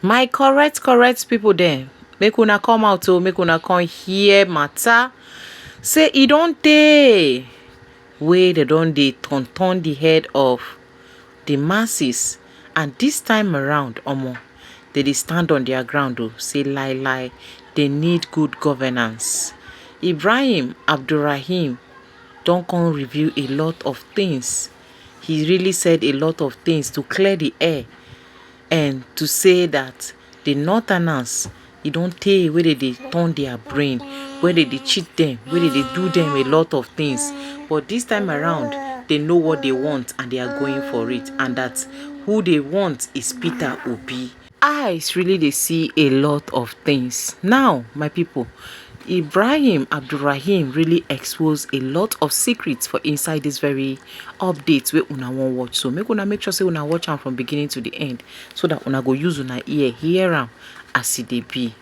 My correct people there. Make una come out to make una come hear matter. Say it don't dey way they don't dey turn the head of the masses, and this time around, they stand on their ground. Say lie. They need good governance. Ibrahim Abdurrahim don't come review a lot of things. He really said a lot of things to clear the air and to say that the northerners, it don't tell where they turn their brain, where they cheat them, where they do them a lot of things. But this time around, they know what they want and they are going for it. And that who they want is Peter Obi. Eyes really they see a lot of things. Now, my people, Ibrahim Abdurrahim really exposed a lot of secrets for inside this very updates where una won't watch. So make sure say una watch them from beginning to the end, so that una go use una ear hear them as it they be.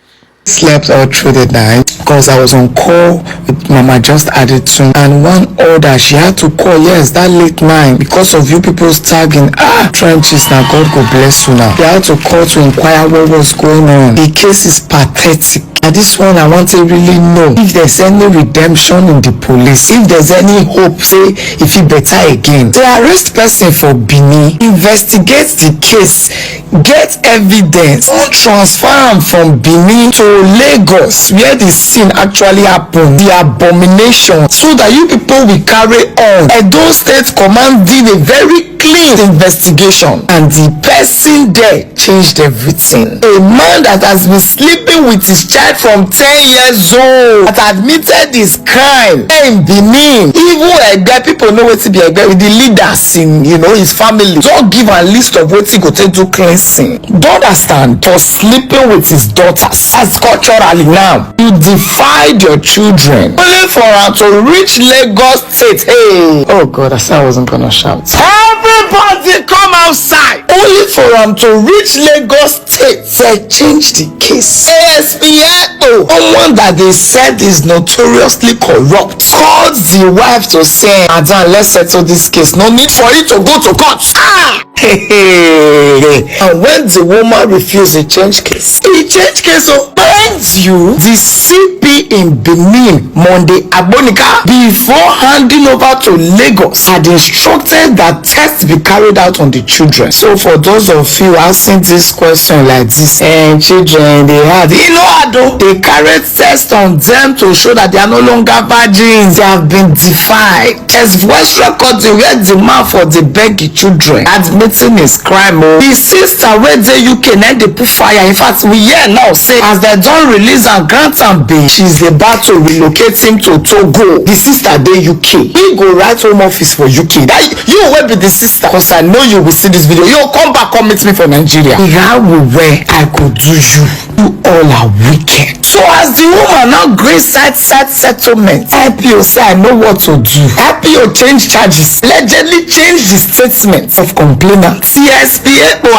Slept all through the night because I was on call with Mama just added to, and one order she had to call, yes, that late night because of you people's tagging. Trenches, now God go bless you now. They had to call to inquire what was going on. The case is pathetic. At this one, I want to really know if there's any redemption in the police, if there's any hope, say, if he better again. They arrest person for Benin, investigate the case, get evidence, transfer him from Benin to Lagos, where the scene actually happened, the abomination, so that you people will carry on. Edo State Command did a very clean investigation, and the person there changed everything. A man that has been sleeping with his child from 10 years old that admitted his crime in Benin. Even people know what to be with the leaders in his family. Don't give a list of what he go to do cleansing. Don't understand, for sleeping with his daughters. As culturally now, you defied your children only for her to reach Lagos State. Hey, oh God, I said I wasn't gonna shout. Everybody come outside only for him to reach Lagos State. They changed the case. ASPO, someone that they said is notoriously corrupt, called the wife to say, Madam, let's settle this case. No need for it to go to court. And when the woman refused, he changed case. He changed case. So mind you, the CP in Benin, Monday Abonika, before handing over to Lagos, had instructed that tests be carried out on the children. So for those of you asking this question like this, and children they had, they carried tests on them to show that they are no longer virgins. They have been defied. As voice record, they were the man for the beggy children admitting his crime. The sister where the UK then they put fire. In fact, we hear now say as they don't release and grant and bail, she's about to relocate him to Togo. The sister they UK. We go right home office for UK. That you will be the sister, because I know you will see this video. You come back, come meet me for Nigeria. How where I could do you. You all are wicked. So as the woman now grace side settlement, IPO say I know what to do. IPO change charges, allegedly change the statement of complainant. CSPA or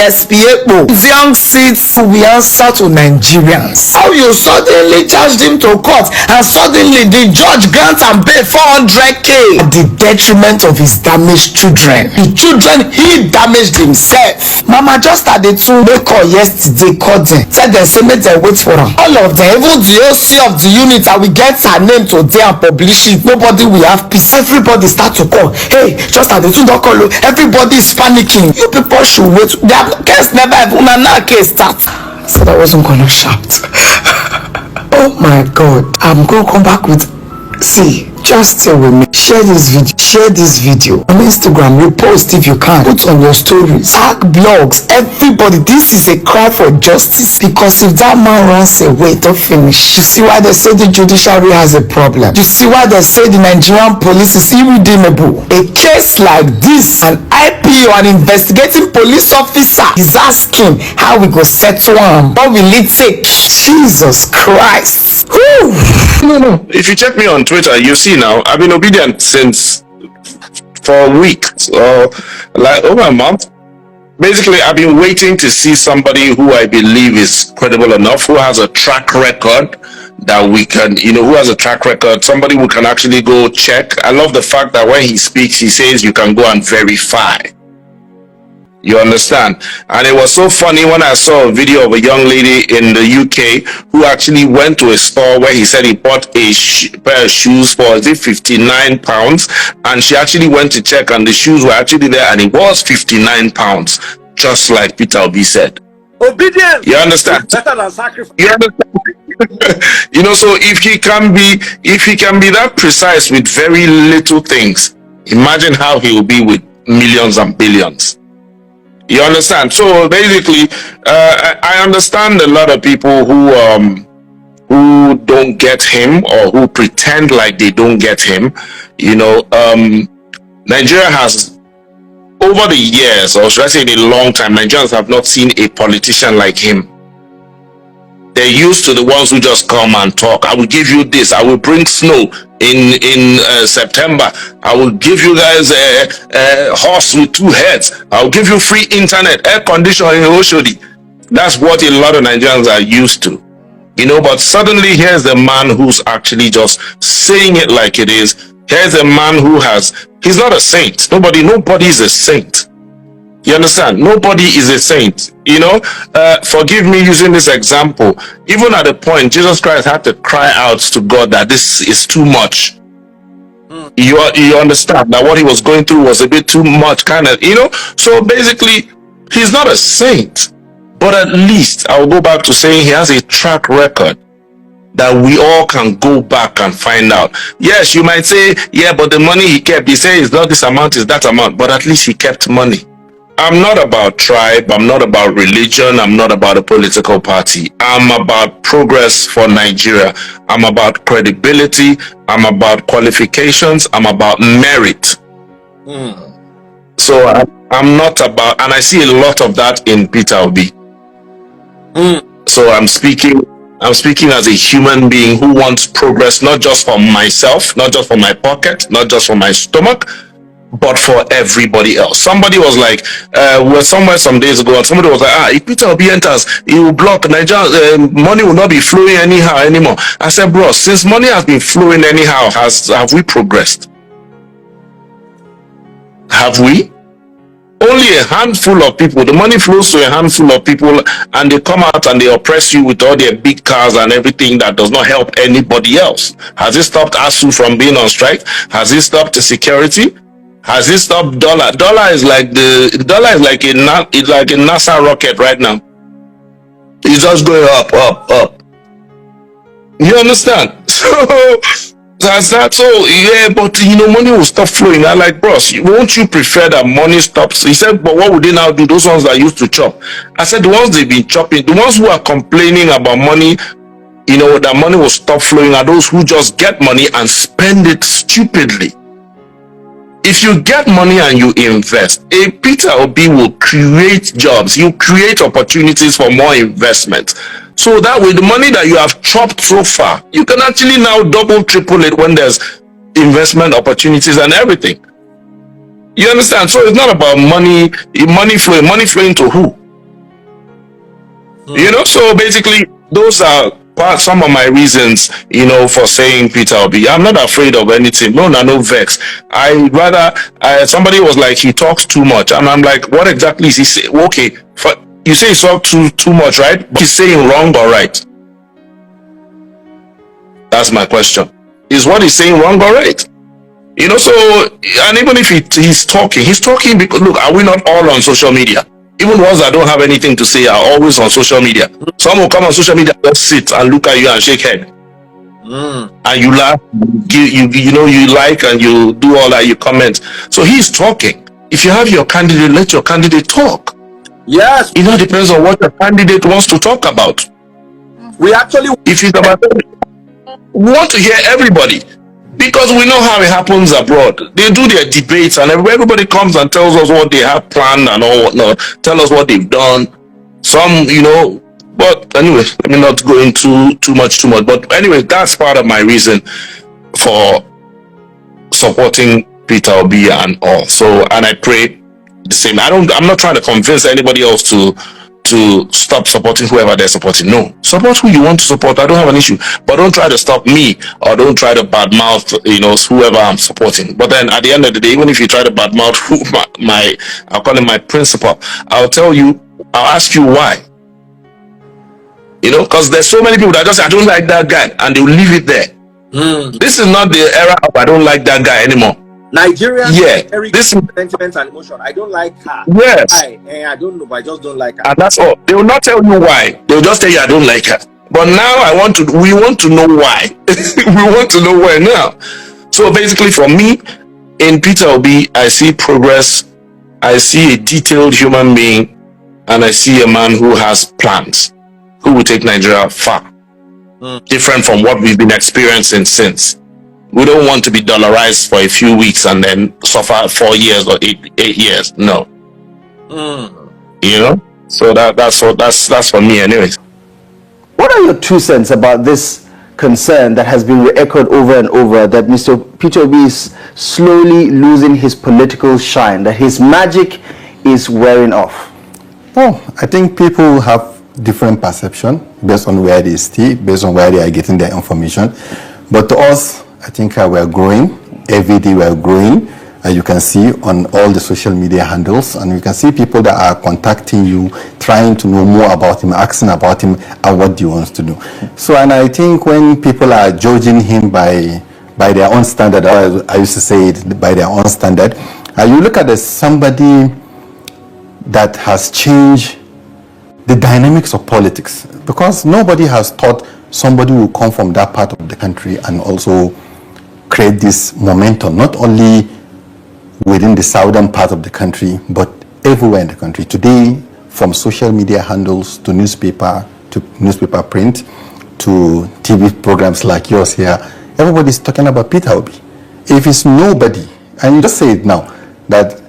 ASPA, young seats we answer to Nigerians. How you suddenly charged him to court and suddenly the judge grants and pay 400k at the detriment of his damaged children. The children he damaged himself. Mama just had the two make call yesterday, called them, said they say make them wait for him. All of them, even the OC of the unit, and we get her name today and publish it. Nobody will have peace. Everybody start to call. Hey, just had the two don't call. Everybody is panicking. You people should wait. Their case never even now case start. So I wasn't gonna shout. Oh my God, I'm gonna come back with. See, just stay with me. Share this video on Instagram, repost if you can, put on your stories, tag blogs, everybody. This is a cry for justice, because if that man runs away, don't finish. You see why they say the judiciary has a problem. You see why they say the Nigerian police is irredeemable. A case like this, an IPO, an investigating police officer, is asking how we go settle him. What will it take? Jesus Christ. Whew. No. If you check me on Twitter, you see now, I've been obedient since for a week, or like over a month. Basically, I've been waiting to see somebody who I believe is credible enough, who has a track record that we can, who has a track record, somebody who can actually go check. I love the fact that when he speaks, he says you can go and verify. You understand? And it was so funny when I saw a video of a young lady in the UK who actually went to a store where he said he bought a pair of shoes for, is it £59? And she actually went to check and the shoes were actually there and it was £59, just like Peter Obi said. Obedience. You understand? Better than sacrifice. You understand? You know, so if he can be that precise with very little things, imagine how he will be with millions and billions. You understand? So basically, I understand a lot of people who don't get him or who pretend like they don't get him. You know, Nigeria has, over the years, or should I say in a long time, Nigerians have not seen a politician like him. They're used to the ones who just come and talk. I will give you this. I will bring snow in September. I will give you guys a horse with 2 heads. I'll give you free internet, air conditioning in Oshodi. That's what a lot of Nigerians are used to. You know, but suddenly here's the man who's actually just saying it like it is. Here's a man who he's not a saint. Nobody is a saint. You understand? Nobody is a saint. You know, forgive me using this example. Even at the point, Jesus Christ had to cry out to God that this is too much. You understand that what he was going through was a bit too much, kind of, you know. So basically, he's not a saint. But at least I'll go back to saying he has a track record that we all can go back and find out. Yes, you might say, yeah, but the money he kept, he said it's not this amount, it's that amount. But at least he kept money. I'm not about tribe, I'm not about religion, I'm not about a political party. I'm about progress for Nigeria. I'm about credibility, I'm about qualifications, I'm about merit. So I'm not about, and I see a lot of that in Peter Obi. So I'm speaking as a human being who wants progress, not just for myself, not just for my pocket, not just for my stomach, but for everybody else. Somebody was like, we were somewhere some days ago, and somebody was like, if Peter Obi enters, he will block Nigeria, money will not be flowing anyhow anymore. I said, bro, since money has been flowing anyhow, have we progressed? Have we? Only a handful of people, the money flows to a handful of people, and they come out and they oppress you with all their big cars and everything that does not help anybody else. Has it stopped ASU from being on strike? Has it stopped the security? Has it stopped dollar? Dollar is like a NASA rocket right now. It's just going up, up, up. You understand? So that's that. So yeah, but you know, money will stop flowing. I'm like, bros, won't you prefer that money stops? He said, but what would they now do? Those ones that used to chop. I said, the ones they've been chopping, the ones who are complaining about money, you know, that money will stop flowing, are those who just get money and spend it stupidly. If you get money and you invest, a Peter Obi will create jobs. You create opportunities for more investment. So that with the money that you have chopped so far, you can actually now double, triple it when there's investment opportunities and everything. You understand? So it's not about money flowing to who? You know, so basically those are some of my reasons, you know, for saying Peter Obi. I'm not afraid of anything. No vex. I rather, somebody was like, he talks too much. And I'm like, what exactly is he saying? Okay, you say he talks too much, right? But he's saying wrong or right? That's my question. Is what he's saying wrong or right? You know, so, and even if he's talking because, look, are we not all on social media? Even ones that don't have anything to say are always on social media. Some will come on social media, just sit and look at you and shake head. And you laugh, you know, you like and you do all that, you comment. So he's talking. If you have your candidate, let your candidate talk. Yes. It all depends on what your candidate wants to talk about. If it's about, we want to hear everybody. Because we know how it happens abroad. They do their debates and everybody comes and tells us what they have planned and all whatnot. Tell us what they've done. Some, you know, but anyway, let me not go into too much. But anyway, that's part of my reason for supporting Peter Obi and all. So, and I pray the same. I'm not trying to convince anybody else to to stop supporting whoever they're supporting. No, support who you want to support. I don't have an issue, but don't try to stop me, or don't try to badmouth, whoever I'm supporting. But then at the end of the day, even if you try to badmouth I'll call him my principal, I'll ask you why. Because there's so many people that just say, I don't like that guy, and they'll leave it there. This is not the era of I don't like that guy anymore. Nigerian, this is sentiment and emotion. I don't like her. Yes. I don't know, but I just don't like her. And that's all. They will not tell you why. They'll just tell you I don't like her. But now we want to know why. We want to know why now. So basically, for me, in Peter Obi, I see progress. I see a detailed human being, and I see a man who has plans, who will take Nigeria far. Different from what we've been experiencing since. We don't want to be dollarized for a few weeks and then suffer 4 years or 8 years. No. So that's for me anyways. What are your 2 cents about this concern that has been re-echoed over and over, that Mr. Peter Obi is slowly losing his political shine, that his magic is wearing off? Oh, I think people have different perception based on where they stay, based on where they are getting their information. But to us, I think we're growing. Every day we're growing. You can see on all the social media handles, and you can see people that are contacting you, trying to know more about him, asking about him, and what he wants to do. So, and I think when people are judging him by their own standard, or I used to say it, by their own standard, you look at somebody that has changed the dynamics of politics, because nobody has thought somebody will come from that part of the country and also create this momentum, not only within the southern part of the country, but everywhere in the country. Today, from social media handles to newspaper print to TV programs like yours here, everybody's talking about Peter Obi. If it's nobody, and you just say it now, that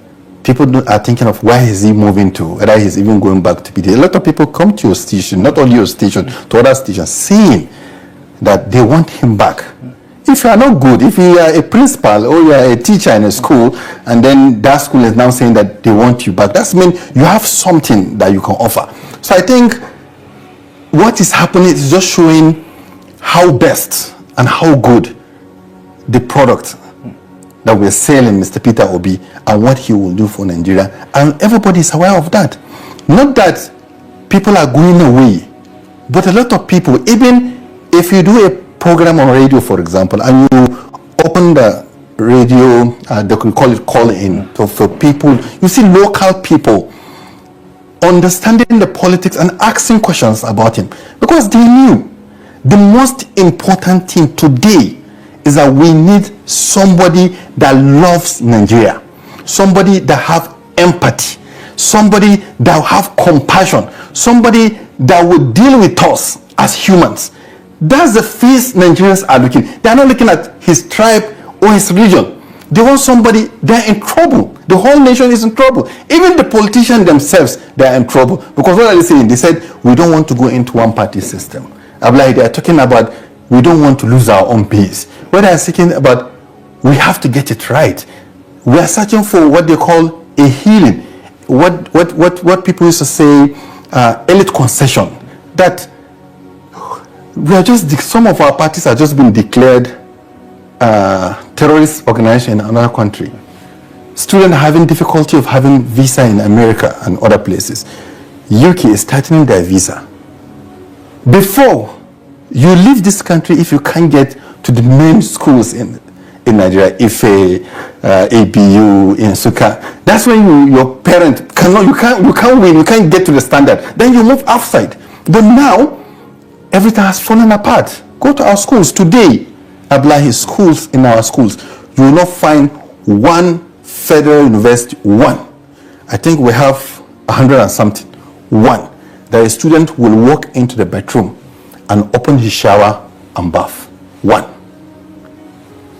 people are thinking of where is he moving to, whether he's even going back to PD. A lot of people come to your station, not only your station, to other stations, saying that they want him back. If you are not good, if you are a principal or you are a teacher in a school, and then that school is now saying that they want you back, that means you have something that you can offer. So I think what is happening is just showing how best and how good the product that we're selling, Mr. Peter Obi, and what he will do for Nigeria, and everybody is aware of that. Not that people are going away, but a lot of people, even if you do a program on radio, for example, and you open the radio, they could call it call-in, so for people, you see local people understanding the politics and asking questions about him, because they knew the most important thing today is that we need somebody that loves Nigeria, somebody that have empathy, somebody that have compassion, somebody that will deal with us as humans. That's the face Nigerians are looking. They are not looking at his tribe or his region. They want somebody, they're in trouble. The whole nation is in trouble. Even the politicians themselves, they are in trouble. Because what are they saying? They said, we don't want to go into one-party system. They are talking about, we don't want to lose our own peace. What they are speaking about, we have to get it right. We are searching for what they call a healing. What people used to say, elite concession. That we are some of our parties are just been declared terrorist organization in another country. Students are having difficulty of having visa in America and other places. UK is tightening their visa. Before you leave this country, if you can't get to the main schools in Nigeria, Ife, ABU, in Suka, that's when your parent you can't win, you can't get to the standard. Then you move outside. But now everything has fallen apart. Go to our schools today. Ablahi's schools, in our schools, you will not find one federal university, one. I think we have 100 and something, one. That a student will walk into the bedroom and open his shower and bath, one.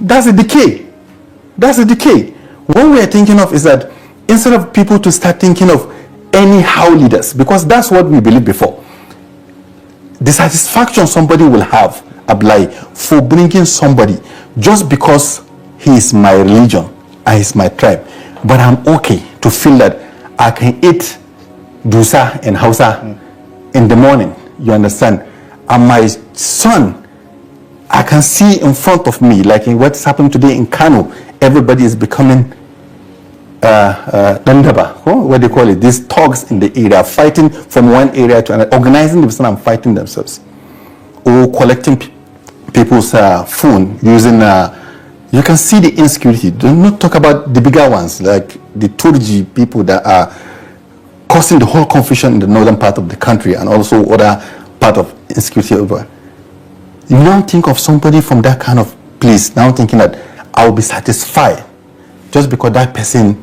That's a decay. That's a decay. What we are thinking of is that instead of people to start thinking of anyhow leaders, because that's what we believed before, the satisfaction somebody will have, Ablai, for bringing somebody just because he is my religion and he's my tribe, but I'm okay to feel that I can eat Dusa and Hausa in the morning, you understand? And my son, I can see in front of me, like in what's happened today in Kano, everybody is becoming Dandaba, what do you call it? These thugs in the area, fighting from one area to another, organizing themselves and fighting themselves. Or collecting people's phone using, you can see the insecurity. Do not talk about the bigger ones, like the Turji people that are causing the whole confusion in the northern part of the country and also other part of insecurity over. You don't think of somebody from that kind of place now thinking that I will be satisfied just because that person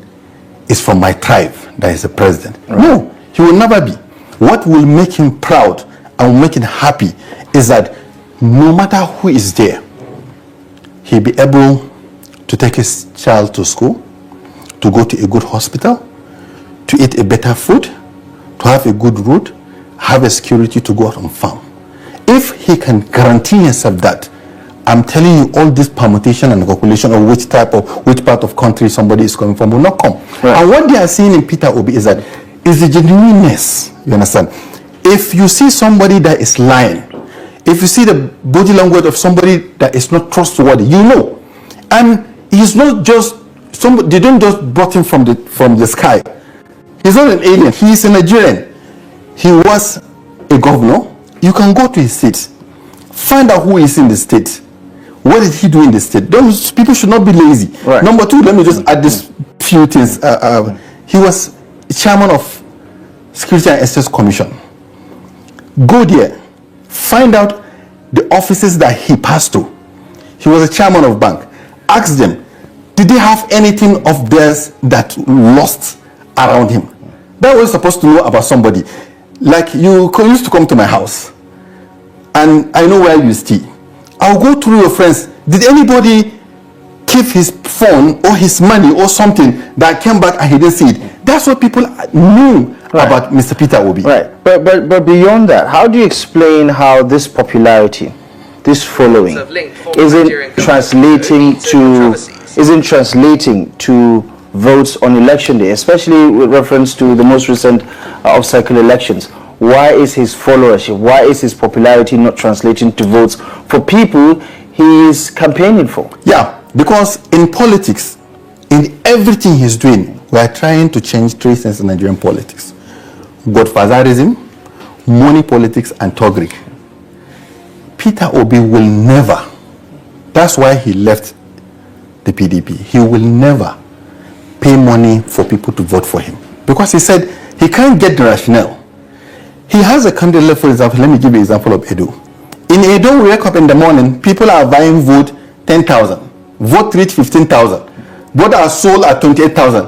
is from my tribe, that is the president. Right. No, he will never be. What will make him proud and will make him happy is that no matter who is there, he'll be able to take his child to school, to go to a good hospital, to eat a better food, to have a good road, have a security to go out on farm. If he can guarantee himself that, I'm telling you, all this permutation and calculation of which part of country somebody is coming from will not come. Right. And what they are seeing in Peter Obi is that is the genuineness. You understand? If you see somebody that is lying, if you see the body language of somebody that is not trustworthy, you know. And he's not just somebody. They didn't just brought him from the sky. He's not an alien. He is a Nigerian. He was a governor. You can go to his state, find out who is in the state. What did he do in the state? Those people should not be lazy. Right. Number two, let me just add this few things. He was chairman of Security and Exchange Commission. Go there, find out the offices that he passed to. He was a chairman of bank. Ask them, did they have anything of theirs that lost around him? That was supposed to know about somebody. Like you used to come to my house, and I know where you stay. I'll go through your friends. Did anybody keep his phone or his money or something that came back and he didn't see it? That's what people knew about Mr. Peter Obi. Right. But beyond that, how do you explain how this popularity, this following, isn't translating to votes on election day, especially with reference to the most recent off-cycle elections? Why is his followership, why is his popularity not translating to votes for people he is campaigning for? Yeah, because in politics, in everything he's doing, we are trying to change three things in Nigerian politics: godfatherism, money politics, and thuggery. Peter Obi will never, that's why he left the PDP, he will never pay money for people to vote for him. Because he said he can't get the rationale. He has a candidate, for example, let me give you an example of Edo. In Edo, we wake up in the morning, people are buying vote 10,000. Vote reach 15,000. Vote are sold at 28,000.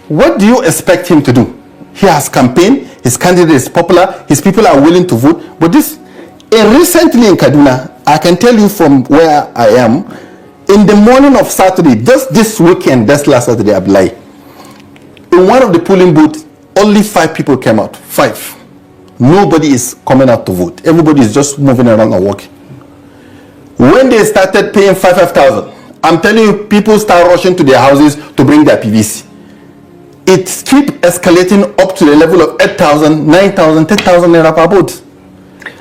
What do you expect him to do? He has campaigned, his candidate is popular, his people are willing to vote. But recently in Kaduna, I can tell you from where I am, in the morning of Saturday, just this weekend, just last Saturday, Ablai, in one of the polling booths, only 5 people came out. 5. Nobody is coming out to vote. Everybody is just moving around and walking. When they started paying 5,000, I'm telling you, people start rushing to their houses to bring their PVC. It keeps escalating up to the level of 8,000, 9,000, 10,000 naira per vote.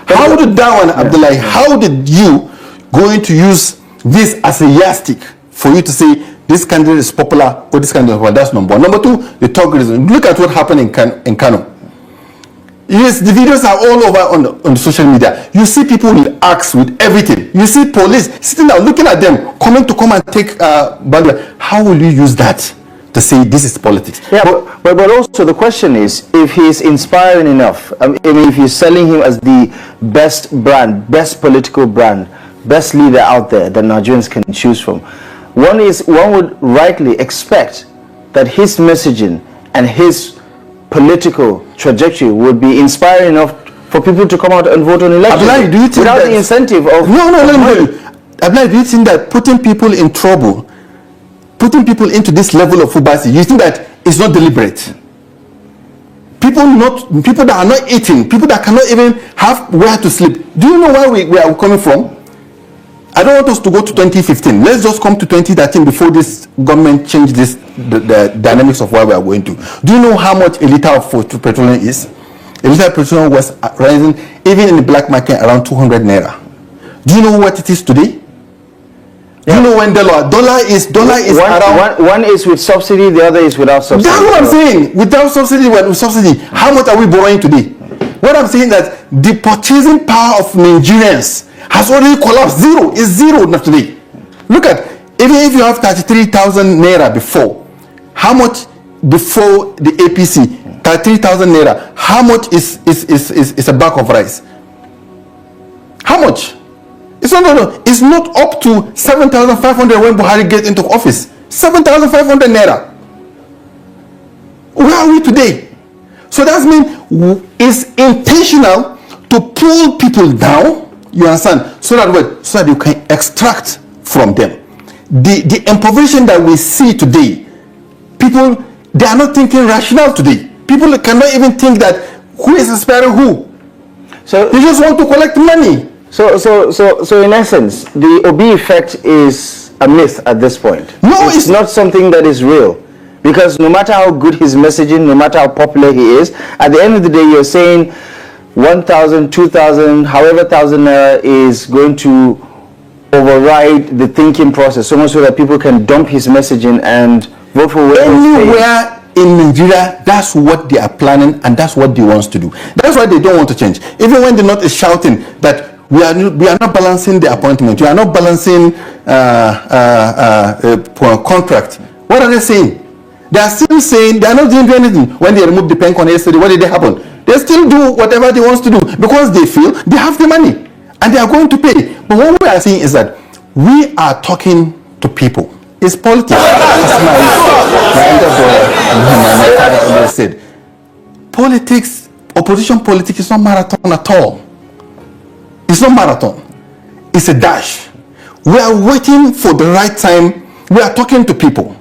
How did that one, Abdullahi, how did you going to use this as a yardstick for you to say this candidate is popular or this candidate is popular? That's number one. Number two, the thuggerism. Look at what happened in Kano. Yes, the videos are all over on the social media. You see people with axe, with everything. You see police sitting down looking at them, coming to come and take burglary. How will you use that to say this is politics? Yeah, but also the question is, if he's inspiring enough, I mean, if you're selling him as the best brand, best political brand, best leader out there that Nigerians can choose from, one would rightly expect that his messaging and his political trajectory would be inspiring enough for people to come out and vote on elections. Abdullahi, do you think without the incentive of... No, let me tell you. Abdullahi, do you think that putting people in trouble, putting people into this level of fubazi, you think that it's not deliberate? People that are not eating, people that cannot even have where to sleep. Do you know where we are coming from? I don't want us to go to 2015. Let's just come to 2013 before this government changed the dynamics of where we are going to. Do you know how much a liter of petroleum is? A liter of petroleum was rising, even in the black market, around 200 naira. Do you know what it is today? Do you know when dollar is around? One is with subsidy, the other is without subsidy. That's what I'm saying. Without subsidy, with subsidy, how much are we borrowing today? What I'm saying is that the purchasing power of Nigerians has already collapsed. Zero. It's zero now today. Look at, even if you have 33,000 naira before, how much before the APC? 33,000 naira. How much is a bag of rice? How much? It's not up to 7,500 when Buhari gets into office. 7,500 naira. Where are we today? So that means it's intentional to pull people down. You understand? So that you can extract from them. The impoverishment that we see today, people, they are not thinking rational today. People cannot even think that who is inspiring who. So they just want to collect money. So in essence, the Obi effect is a myth at this point. No, it's not something that is real. Because no matter how good his messaging, no matter how popular he is, at the end of the day, you're saying 1,000, 2,000, however thousand naira is going to override the thinking process, so much so that people can dump his messaging and vote for whoever. Anywhere in Nigeria, that's what they are planning and that's what they want to do. That's why they don't want to change. Even when the North is shouting that we are not balancing the appointment, we are not balancing contract. What are they saying? They are still saying they are not doing anything. When they removed the pen con yesterday, what did they happen? They still do whatever they want to do because they feel they have the money and they are going to pay. But what we are saying is that we are talking to people. It's politics. My father always said, politics, opposition politics is not marathon at all. It's not marathon. It's a dash. We are waiting for the right time. We are talking to people.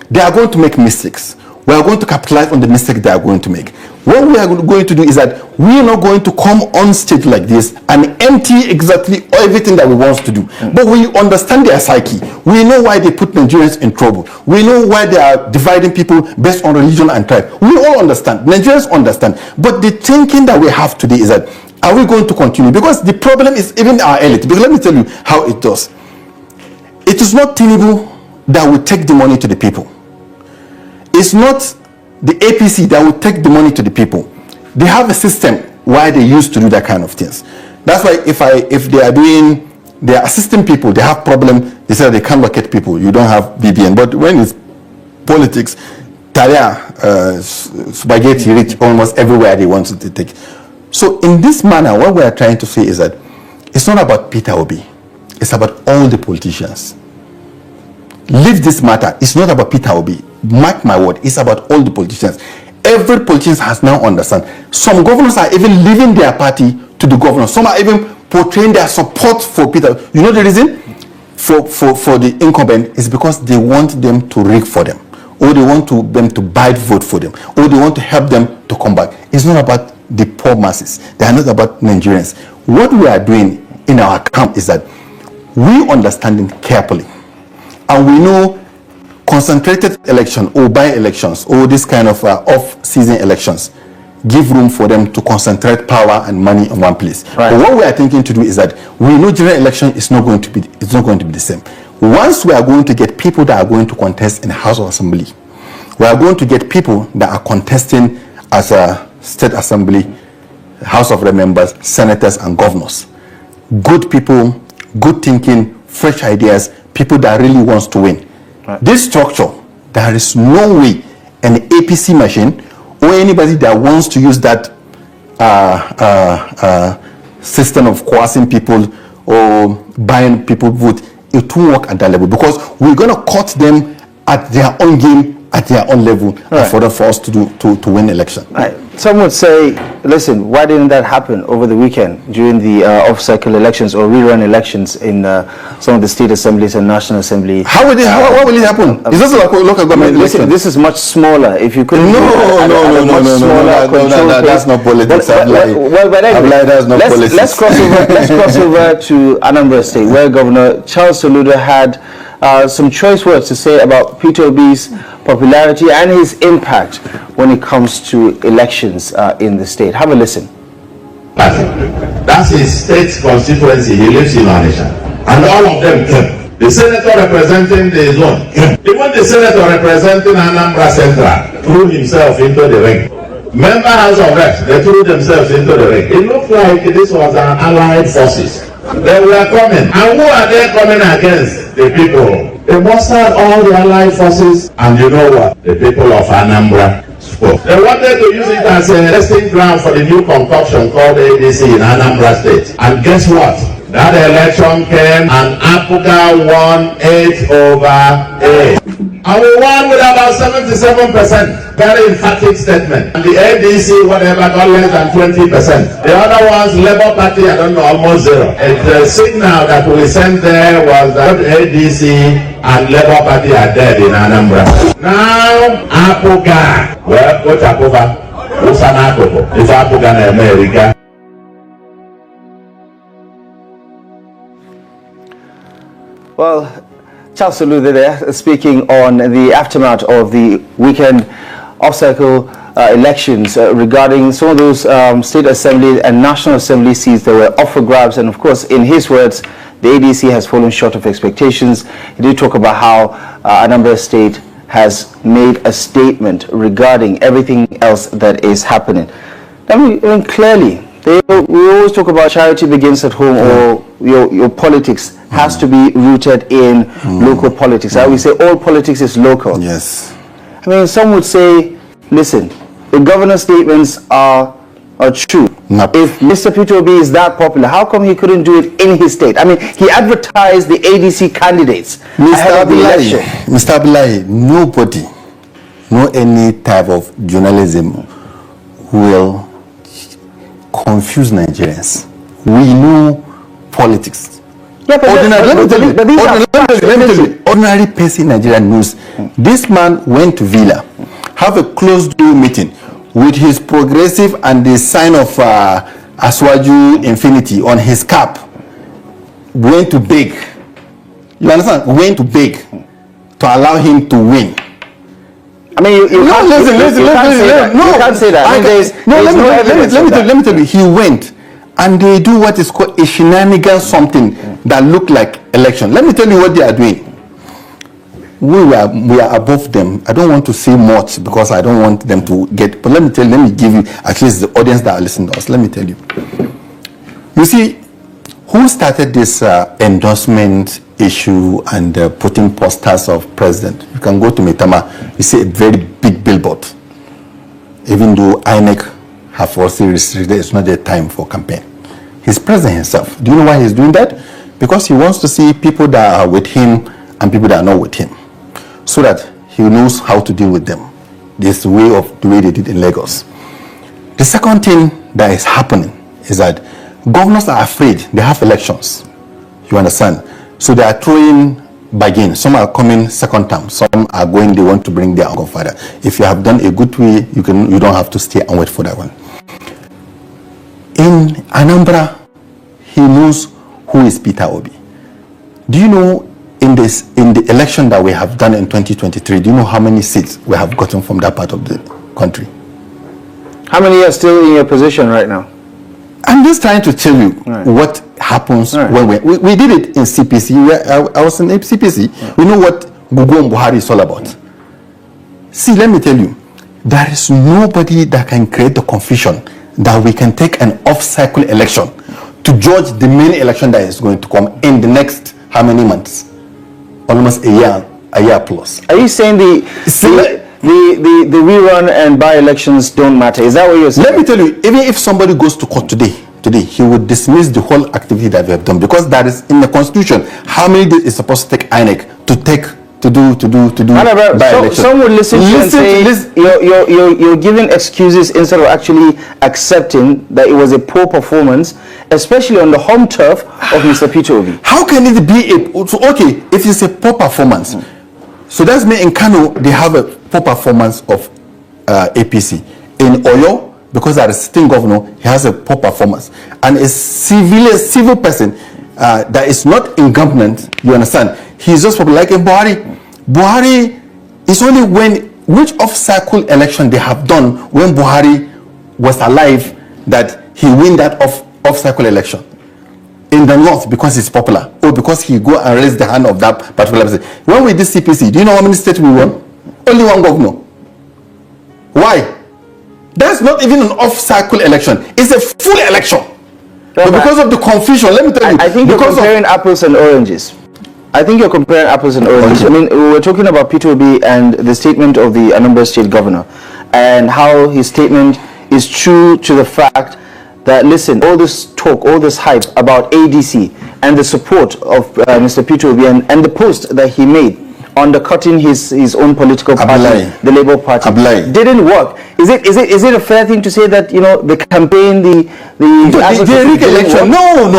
They are going to make mistakes. We are going to capitalize on the mistake they are going to make. What we are going to do is that we are not going to come on stage like this and empty exactly everything that we want to do. But we understand their psyche. We know why they put Nigerians in trouble. We know why they are dividing people based on religion and tribe. We all understand. Nigerians understand. But the thinking that we have today is that, are we going to continue? Because the problem is even our elite. Because let me tell you how it does. It is not Tinubu that will take the money to the people. It's not the APC that will take the money to the people. They have a system why they used to do that kind of things. That's why if they are assisting people, they have problem, they say they can't locate people. You don't have BBN. But when it's politics, spaghetti reach almost everywhere they want to take. So in this manner, what we are trying to say is that it's not about Peter Obi. It's about all the politicians. Leave this matter. It's not about Peter Obi. Mark my word, it's about all the politicians. Every politician has now understand. Some governors are even leaving their party to the governor. Some are even portraying their support for Peter. You know the reason? For the incumbent is because they want them to rig for them, or they want them to buy vote for them, or they want to help them to come back. It's not about the poor masses. They are not about Nigerians. What we are doing in our camp is that we understand it carefully, and we know concentrated election or by-elections or this kind of off-season elections give room for them to concentrate power and money in one place. Right. But what we are thinking to do is that we know general election is not going to be the same. Once we are going to get people that are going to contest in the House of Assembly, we are going to get people that are contesting as a state assembly, House of Members, senators and governors. Good people, good thinking, fresh ideas, people that really wants to win. Right. This structure, there is no way an APC machine or anybody that wants to use that system of coercing people or buying people vote, it won't work at that level, because we're going to cut them at their own game, at their own level, right, for us to win election. Right. Some would say, listen, why didn't that happen over the weekend during the off-cycle elections or rerun elections in some of the state assemblies and national assembly? How will it happen? It's just like local government listen, election. this is much smaller. If you could No, that's not politics. That's not politics. Let's cross over to Anambra State, where Governor Charles Soludo had some choice words to say about Peter Obi's popularity and his impact when it comes to elections in the state. Have a listen. That's his state constituency. He lives in Onitsha. And all of them came. The senator representing the zone came. Even the senator representing Anambra Central threw himself into the ring. Member House of Reps, they threw themselves into the ring. It looked like this was an allied forces. They were coming. And who are they coming against? The people. They mustered all the allied forces, and you know what? The people of Anambra spoke. They wanted to use it as a testing ground for the new concoction called ADC in Anambra State. And guess what? That election came and Apuga won 8/8. And we won with about 77%. Very emphatic statement. And the ADC, whatever, got less than 20%. The other ones, Labour Party, I don't know, almost zero. And the signal that we sent there was that ADC and Labour Party are dead in Anambra. Now, Apuga. Well, go to Apuga. Who's an Apuga? If Apuga in America. Well, Charles Soludo there speaking on the aftermath of the weekend off-cycle elections regarding some of those state assembly and national assembly seats that were up for grabs. And of course, in his words, the ADC has fallen short of expectations. He did talk about how Anambra State has made a statement regarding everything else that is happening. I mean clearly, we always talk about charity begins at home, or your politics has to be rooted in local politics. I would say all politics is local. Yes. I mean, some would say, listen, the governor's statements are true. If Mr. Peter Obi is that popular, how come he couldn't do it in his state? I mean, he advertised the ADC candidates ahead of the election. Mr. Abdullahi, nobody, no any type of journalism will confuse Nigerians. We know politics. Yeah, ordinary person in Nigeria knows. This man went to Villa, have a closed door meeting with his progressive and the sign of Aswaju Infinity on his cap. Went to beg. You understand? Went to beg to allow him to win. I mean, you can't say that. I mean, let me tell you, he went. And they do what is called a shenanigan something that look like election. Let me tell you what they are doing. We are above them. I don't want to say much because I don't want them to get, but let me give you at least the audience that are listening to us. Let me tell you. You see, who started this endorsement issue and putting posters of president? You can go to Metama, you see a very big billboard. Even though INEC have also restricted, it's not the time for campaign. He's president himself. Do you know why he's doing that? Because he wants to see people that are with him and people that are not with him, so that he knows how to deal with them. This is the way they did in Lagos. The second thing that is happening is that governors are afraid. They have elections. You understand? So they are throwing bargain. Some are coming second term. Some are going. They want to bring their godfather. If you have done a good way, you don't have to stay and wait for that one. In Anambra, he knows who is Peter Obi. Do you know in the election that we have done in 2023? Do you know how many seats we have gotten from that part of the country? How many are still in your position right now? I'm just trying to tell you what happens when we did it in CPC. I was in CPC. We know what Gugu Buhari is all about. See, let me tell you, there is nobody that can create the confusion that we can take an off-cycle election to judge the main election that is going to come in the next how many months? Almost a year plus. Are you saying the rerun and by-elections don't matter? Is that what you're saying? Let me tell you, even if somebody goes to court today, he would dismiss the whole activity that we have done, because that is in the constitution. How many days is supposed to take INEC to by-election. Some would listen to you and say you're giving excuses instead of actually accepting that it was a poor performance, especially on the home turf of Mr. Peter Obi. How can it be okay if it's a poor performance? So that's mean in Kano they have a poor performance of APC. In Oyo, because as a sitting governor, he has a poor performance, and a civil person that is not in government, you understand, he's just like in Buhari is only which off-cycle election they have done when Buhari was alive that he win that off-cycle election in the north because he's popular or because he go and raise the hand of that particular person. When we did CPC, do you know how many states we won? Only one governor. Why? That's not even an off-cycle election. It's a full election. But because of the confusion, let me tell you. I think you're comparing apples and oranges. I think you're comparing apples and oranges. I mean, we were talking about Peter Obi and the statement of the Anambra State Governor and how his statement is true to the fact that, listen, all this talk, all this hype about ADC and the support of Mr. Peter Obi and the post that he made undercutting his own political party, the Labour Party, didn't work. Is it a fair thing to say that, you know, the campaign, the rig election? No.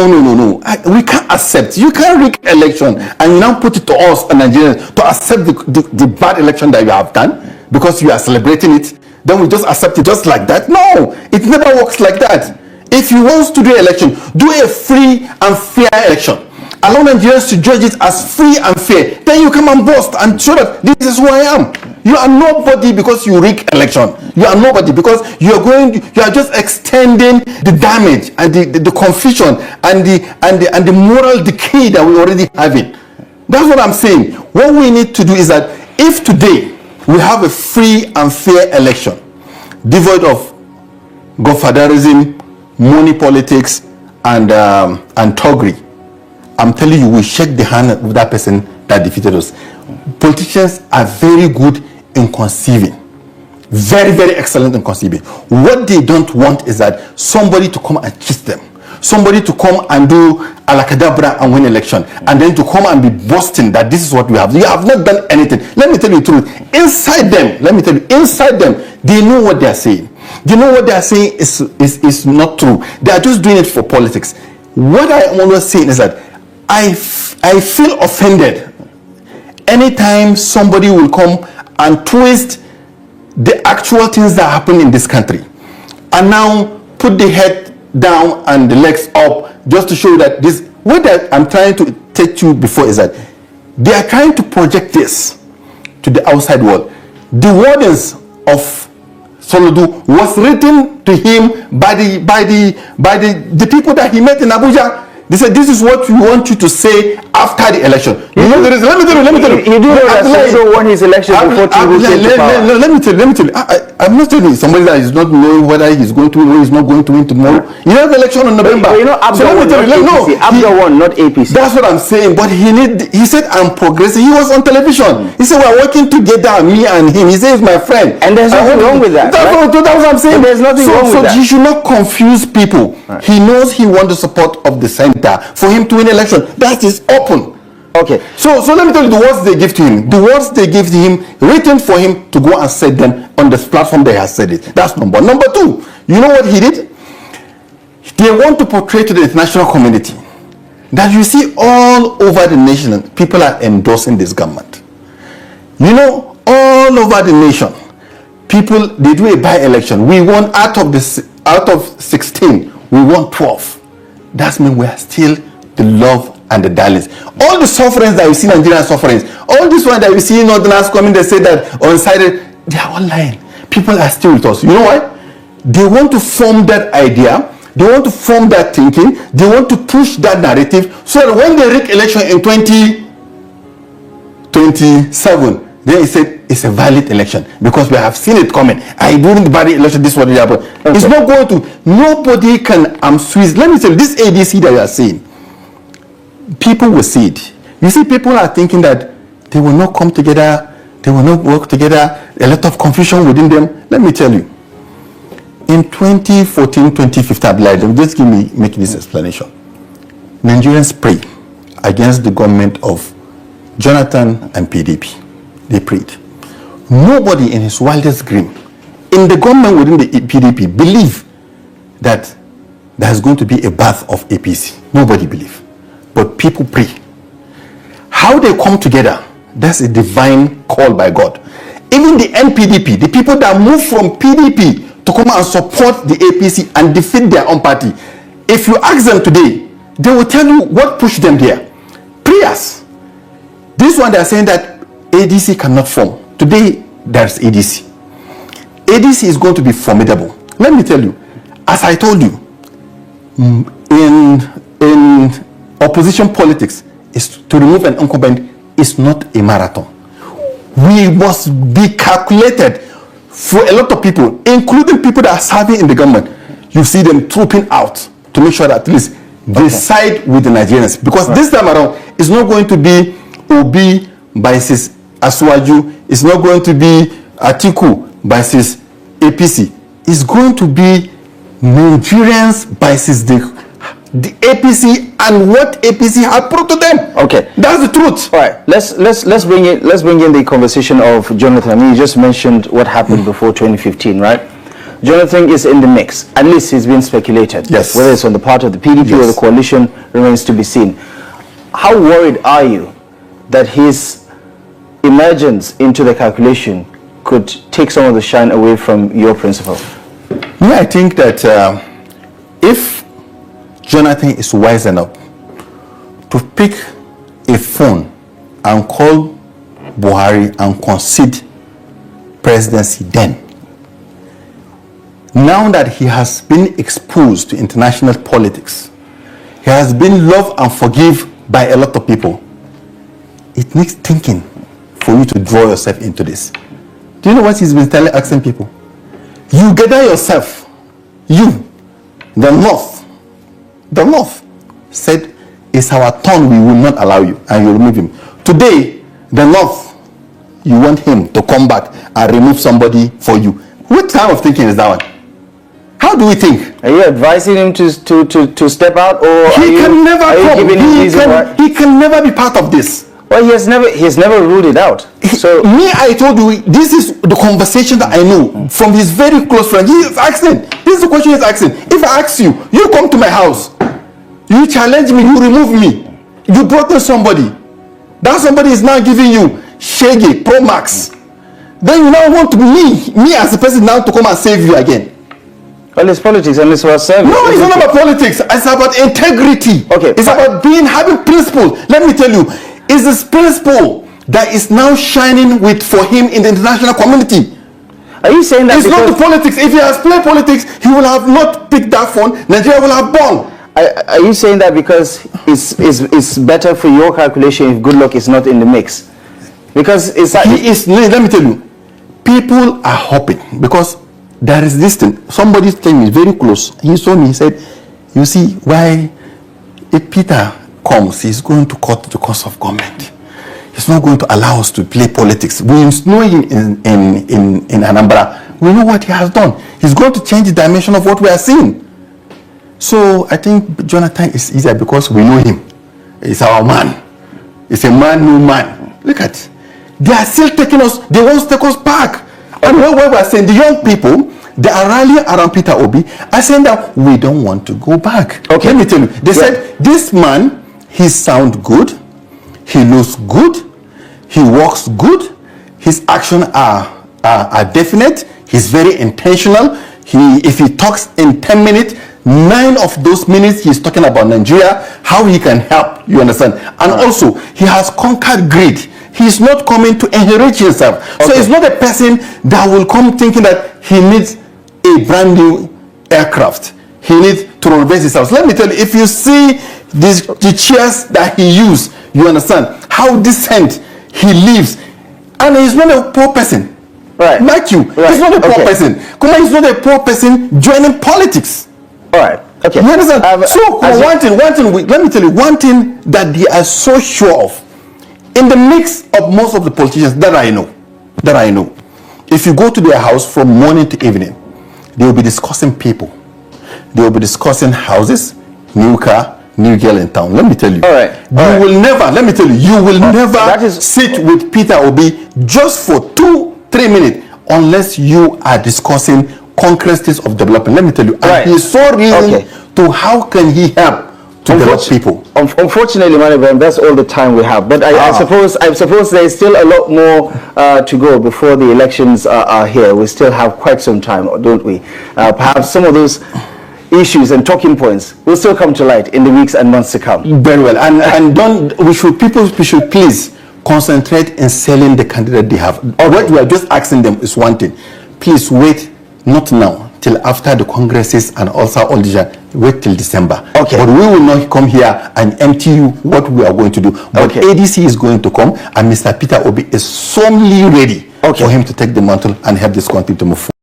We can't accept. You can't rig election and you now put it to us and Nigerians to accept the bad election that you have done because you are celebrating it. Then we just accept it just like that. No, it never works like that. If you want to do election, do a free and fair election. Allow Nigerians to judge it as free and fair. Then you come and boast and show that this is who I am. You are nobody because you rig election. You are nobody because you are just extending the damage and the confusion and the moral decay that we already having. That's what I'm saying. What we need to do is that if today we have a free and fair election, devoid of godfatherism, money politics, and thuggery, I'm telling you, we shake the hand of that person that defeated us. Politicians are very good in conceiving. Very, very excellent in conceiving. What they don't want is that somebody to come and cheat them. Somebody to come and do alakadabra and win election. And then to come and be boasting that this is what we have. You have not done anything. Let me tell you the truth. Inside them, they know what they are saying. They know what they are saying is not true. They are just doing it for politics. What I am always saying is that I feel offended anytime somebody will come and twist the actual things that happen in this country and now put the head down and the legs up just to show that this, what that I'm trying to take you before is that they are trying to project this to the outside world. The wordings of Soludo was written to him by the people that he met in Abuja. They said, this is what we want you to say after the election. You know, let me tell you. He did know that Soludo won his election before Tinubu came to power. Let me tell you. I'm not telling you somebody that is not knowing whether he's going to win or he's not going to win tomorrow. You have election in November. But you know, Abga won, not APC. That's what I'm saying. But he said, I'm progressing. He was on television. He said, we're working together, me and him. He says, he's my friend. And there's nothing wrong with that. That's what I'm saying. There's nothing wrong with that. So he should not confuse people. Right. He knows he wants the support of the center for him to win election. That is open. Okay. So let me tell you the words they give to him. The words they give to him, written for him to go and say them on the platform they have said it. That's number one. Number two, you know what he did? They want to portray to the international community that you see all over the nation, people are endorsing this government. You know, all over the nation, people, they do a by-election. We won out of 16, we won 12. That means we are still the love and the darlings. All the sufferings that you see Nigerian sufferings, all this one that you see Northerners coming, they say that unsided, they are all lying. People are still with us. You know why? They want to form that idea. They want to form that thinking. They want to push that narrative so that when they rig election in 2027, then he said it's a valid election because we have seen it coming. During the body election, this is what happened. Okay. It's not going to. Nobody can Swiss. Let me tell you, this ADC that you are saying, people will see it. You see, people are thinking that they will not come together, they will not work together, a lot of confusion within them. Let me tell you, in 2014, 2015, just make this explanation. Nigerians pray against the government of Jonathan and PDP, they prayed. Nobody in his wildest dream, in the government within the PDP, believe that there's going to be a birth of APC. Nobody believe. But people pray. How they come together, that's a divine call by God. Even the NPDP, the people that move from PDP to come and support the APC and defeat their own party, if you ask them today, they will tell you what pushed them there. Prayers. This one, they are saying that ADC cannot form. Today, there's ADC. ADC is going to be formidable. Let me tell you, as I told you, in opposition politics, is to remove an incumbent is not a marathon. We must be calculated. For a lot of people, including people that are serving in the government, you see them trooping out to make sure that at least they side with the Nigerians. Because this time around, it's not going to be Obi versus Aswaju. It's not going to be Atiku versus APC. It's going to be Nigerians versus the APC and what APC have brought to them. Okay, that's the truth. All right, let's bring in the conversation of Jonathan. I mean, you just mentioned what happened before 2015, right? Jonathan is in the mix. At least he's been speculated. Yes. Whether it's on the part of the PDP or the coalition remains to be seen. How worried are you that his emergence into the calculation could take some of the shine away from your principle? Yeah, I think that if Jonathan is wise enough to pick a phone and call Buhari and concede presidency then, now that he has been exposed to international politics, he has been loved and forgiven by a lot of people, it needs thinking for you to draw yourself into this. Do you know what he's been asking people? You gather yourself, you, the North said, it's our turn, we will not allow you, and you remove him. Today, the North, you want him to come back and remove somebody for you. What kind of thinking is that one? How do we think? Are you advising him to step out, or he can never come. He can never be part of this. Well, he has never ruled it out. So I told you, this is the conversation that I know from his very close friend. He is asking. This is the question he's asking. If I ask you, you come to my house, you challenge me, you remove me, you brought in somebody, that somebody is now giving you Shaggy Pro Max. Then you now want me as a person now to come and save you again. Well, it's politics and it's about service. No, it's not about politics. It's about integrity. Okay, it's about having principle. Let me tell you, it's this principle that is now shining for him in the international community. Are you saying that it's not the politics? If he has played politics, he will have not picked that phone. Nigeria will have won. Are you saying that because it's better for your calculation if good luck is not in the mix? Because it's like let me tell you, people are hoping because there is this thing. Somebody telling me very close. He saw me. He said, "You see why if Peter comes, he's going to cut the cost of government. He's not going to allow us to play politics. We know him in Anambra. We know what he has done. He's going to change the dimension of what we are seeing." So I think Jonathan is easier because we know him. He's our man. It's a man, no man. Look at it. They are still taking us. They want to take us back. And what we are saying, the young people, they are rallying around Peter Obi, are saying that we don't want to go back. Okay, let me tell you. They said this man, he sounds good, he looks good, he walks good, his actions are definite, he's very intentional. If he talks in 10 minutes, 9 of those minutes he's talking about Nigeria, how he can help, you understand? And also, he has conquered greed. He's not coming to enrich himself. Okay. So it's not a person that will come thinking that he needs a brand new aircraft. He needs to renovate his house. Let me tell you, if you see the chairs that he used, you understand how decent he lives. And he's not a poor person. Right. Like you. Right. He's not a poor person. Kuma is not a poor person joining politics. All right. Okay. You understand? Let me tell you, one thing that they are so sure of, in the mix of most of the politicians that I know, if you go to their house from morning to evening, they will be discussing people. They will be discussing houses, new car, new girl in town. Let me tell you. All right. You will never, let me tell you, you will never sit with Peter Obi just for 2-3 minutes unless you are discussing concrete states of development. Let me tell you. And he's so reason to how can he help to develop people. Unfortunately, Manibam, that's all the time we have. But I suppose there is still a lot more to go before the elections are here. We still have quite some time, don't we? Perhaps some of those issues and talking points will still come to light in the weeks and months to come. Very well. And we should please concentrate in selling the candidate they have. What we are just asking them is one thing. Please wait, not now, till after the congresses and also all the wait till December. Okay. But we will not come here and empty you what we are going to do. But ADC is going to come, and Mr. Peter Obi is solely ready for him to take the mantle and help this country to move forward.